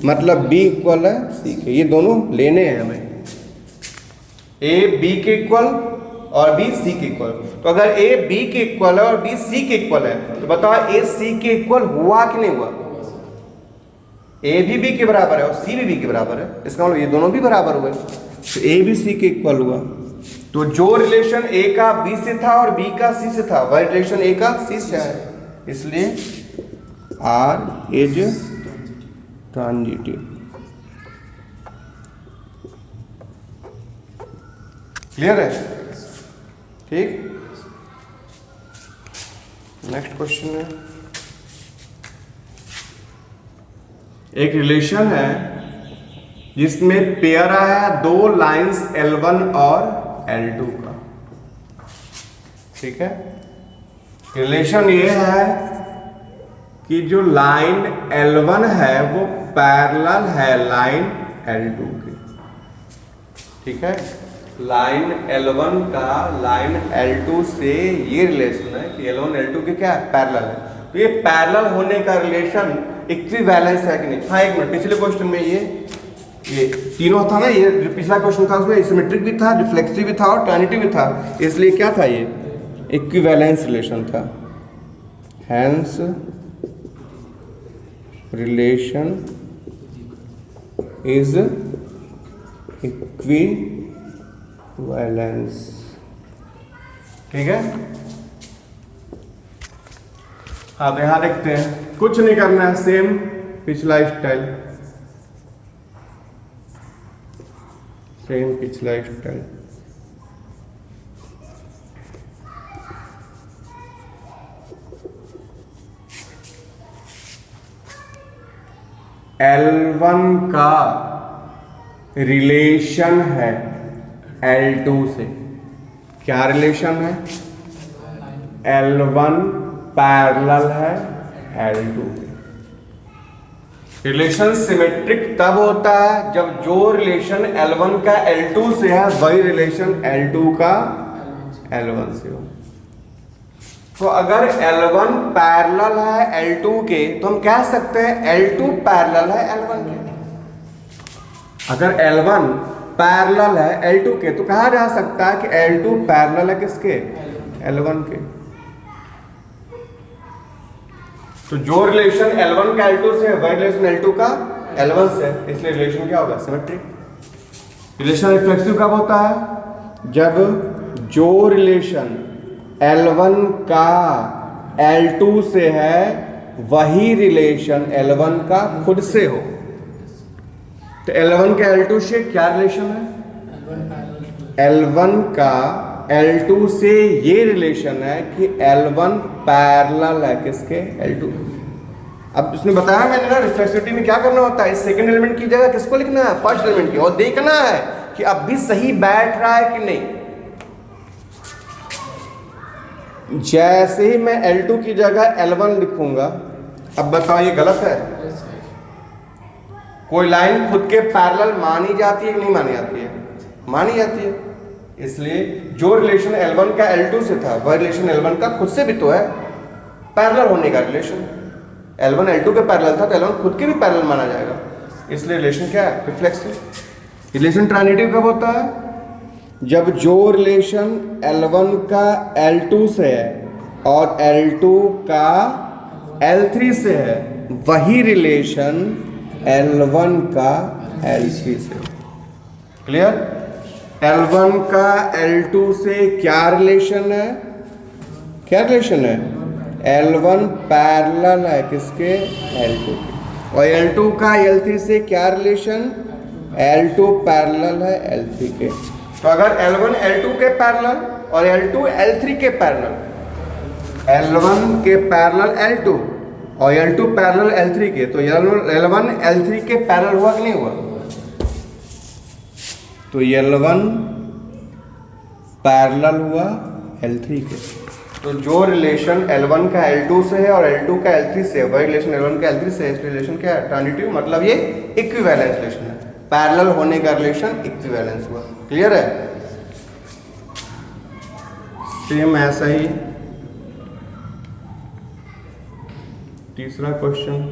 मतलब बी इक्वल है सी के, ये दोनों लेने हैं हमें। ए बी के इक्वल और बी सी के इक्वल। तो अगर ए बी के इक्वल है और बी सी के इक्वल है तो बताओ ए सी के इक्वल हुआ कि नहीं हुआ? ए भी बी के बराबर है और सी भी बी के बराबर है, इसका मतलब ये दोनों भी बराबर हुए, तो ए भी सी के इक्वल हुआ। तो जो रिलेशन ए का बी से था और बी का सी से था वह रिलेशन ए का सी से है, इसलिए आर इज ट्रांजिटिव। क्लियर है? ठीक। नेक्स्ट क्वेश्चन है, एक रिलेशन है जिसमें पेयर आया दो लाइंस L1 और L2 का। ठीक है? रिलेशन ये है कि जो लाइन L1 है वो पैरेलल है लाइन L2 के। ठीक है? लाइन L1 का लाइन L2 से ये रिलेशन है कि L1 L2 के क्या है? पैरेलल है। तो ये पैरेलल होने का रिलेशन इक्विवेलेंस है कि नहीं? हाँ, एक मिनट, पिछले क्वेश्चन में ये तीनों था ना, ये पिछला क्वेश्चन था उसमें सिमेट्रिक भी था, रिफ्लेक्सिव भी था और ट्रांजिटिव भी था, इसलिए क्या था? ये इक्विवेलेंस रिलेशन था। Hence relation is equivalence. ठीक है? हाँ, तो यहां देखते हैं, कुछ नहीं करना है, सेम पिछला स्टाइल, सेम पिछला स्टाइल। L1 का रिलेशन है L2 से। क्या रिलेशन है? L1 पैरेलल है L2 के। रिलेशन सिमेट्रिक तब होता है जब जो रिलेशन L1 का L2 से है वही रिलेशन L2 का L1 से हो। तो अगर L1 पैरेलल है L2 के तो हम कह सकते हैं L2 पैरेलल है L1 के। अगर L1 पैरेलल है L2 के तो कहा जा सकता है कि L2 पैरेलल है किसके? L1 के। तो जो रिलेशन L1 का L2 से है वही रिलेशन L2 का L1 से है, इसलिए रिलेशन क्या होगा? सिमेट्रिक। रिलेशन रिफ्लेक्सिव कब होता है? जब जो रिलेशन L1 का L2 से है वही रिलेशन L1 का खुद से हो। तो L1 का L2 से क्या रिलेशन है? L1 का L2 से ये रिलेशन है कि L1 पैरेलल है किसके? L2। अब उसने बताया मैंने ना रिफ्लेक्सिविटी में क्या करना होता है, इस सेकंड एलिमेंट की जगह किसको लिखना है? फर्स्ट एलिमेंट की, और देखना है कि अब भी सही बैठ रहा है कि नहीं। जैसे ही मैं L2 की जगह L1 लिखूंगा, अब बताओ ये गलत है? कोई लाइन खुद के पैरेलल मानी जाती है कि नहीं मानी जाती है? मानी जाती है। इसलिए जो रिलेशन L1 का L2 से था वह रिलेशन L1 का खुद से भी तो है, पैरेलल होने का रिलेशन। L1 L2 के पैरेलल था तो L1 खुद के भी पैरेलल माना जाएगा, इसलिए रिलेशन क्या है? रिफ्लेक्सिव। रिलेशन ट्रांजिटिव कब होता है? जब जो रिलेशन L1 का L2 से है और L2 का L3 से है वही रिलेशन L1 का L3 से हो। क्लियर? L1 का L2 से क्या रिलेशन है? क्या रिलेशन है? L1 पैरेलल है किसके? L2 के। और L2 का L3 से क्या रिलेशन? L2 पैरेलल है L3 के। तो अगर L1 L2 के पैरेलल और L2 L3 के पैरेलल, L1 के पैरेलल L2 और L2 पैरेलल L3 के, तो L1 L3 के पैरेलल हुआ कि नहीं हुआ? तो L1 पैरेलल हुआ L3 के। तो जो रिलेशन L1 का L2 से है और L2 का L3 से है वही रिलेशन L1 का L3 से है, इस रिलेशन क्या है? ट्रांजिटिव। मतलब ये इक्विवेलेंस रिलेशन है, पैरेलल होने का रिलेशन इक्विवेलेंस हुआ। क्लियर है? सेम ऐसा ही तीसरा क्वेश्चन,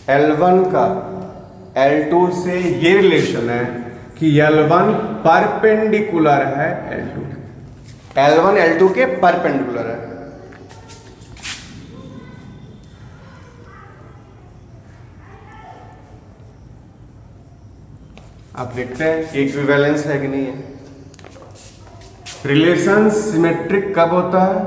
L1 का L2 से ये रिलेशन है कि L1 परपेंडिकुलर है L2 के। L1 L2 के परपेंडिकुलर है। आप देखते हैं कि इक्विवेलेंस है कि नहीं है। रिलेशन सिमेट्रिक कब होता है?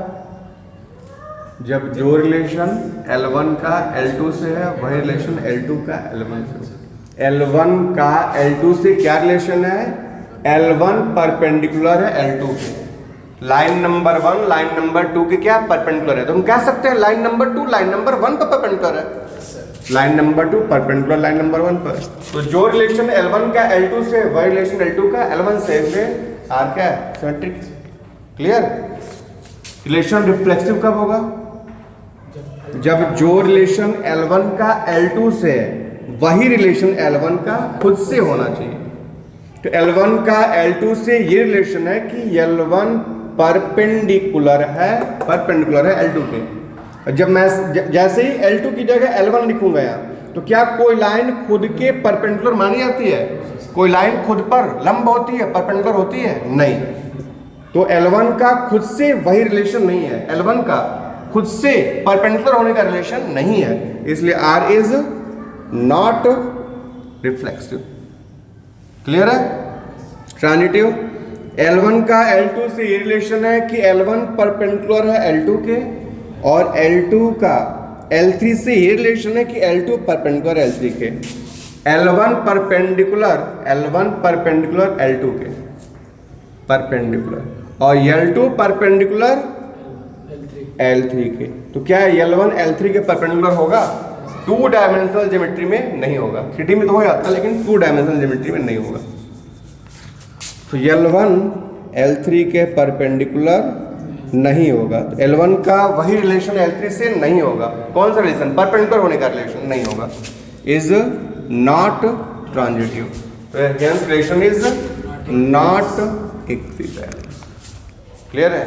जब जो रिलेशन L1 का L2 से है वही रिलेशन L2 का L1 से हो। L1 का L2 से क्या रिलेशन है? L1 परपेंडिकुलर है L2 के। लाइन नंबर 1 लाइन नंबर 2 के क्या परपेंडिकुलर है? तो हम कह सकते हैं लाइन नंबर 2 लाइन नंबर 1 पर परपेंडिकुलर है, line number 2 perpendicular line number 1 पर। तो जो रिलेशन L1 का L2 से वही रिलेशन L2 का L1 से, आर क्या है? सिमेट्रिक। क्लियर? रिलेशन रिफ्लेक्सिव कब होगा? जब जो रिलेशन L1 का L2 से है वही रिलेशन L1 का खुद से होना चाहिए। तो L1 का L2 से ये रिलेशन है कि L1 परपेंडिकुलर है L2 के। जब मैं जैसे ही L2 की जगह L1 लिखूंगा यहाँ, तो क्या कोई लाइन खुद के परपेंडिकुलर मानी जाती है? कोई लाइन खुद पर लंब होती है, परपेंडिकुलर होती है? नहीं। तो L1 का खुद से वही रिलेशन नहीं है, L1 का खुद से परपेंडिकुलर होने का रिलेशन नहीं है, इसलिए R is not reflexive. Clear है? ट्रांजिटिव। L1 का L2 से ये रिलेशन है कि L1 परपेंडिकुलर है L2 के, और L2 का L3 से ये रिलेशन है कि L2 परपेंडिकुलर L3 के। L1 परपेंडिकुलर L2 के परपेंडिकुलर, और L2 परपेंडिकुलर L3 के। तो क्या L1 L3 के परपेंडिकुलर होगा? टू डायमेंशनल ज्योमेट्री में नहीं होगा, 3D में तो हो जाता है लेकिन टू डायमेंशनल ज्योमेट्री में नहीं होगा। तो L1 L3 के परपेंडिकुलर नहीं होगा, तो L1 का वही रिलेशन L3 से नहीं होगा। कौन सा रिलेशन? परपेंडिकुलर होने का रिलेशन नहीं होगा, इज नॉट ट्रांजिटिव। तो hence relation is not equivalent. Clear है?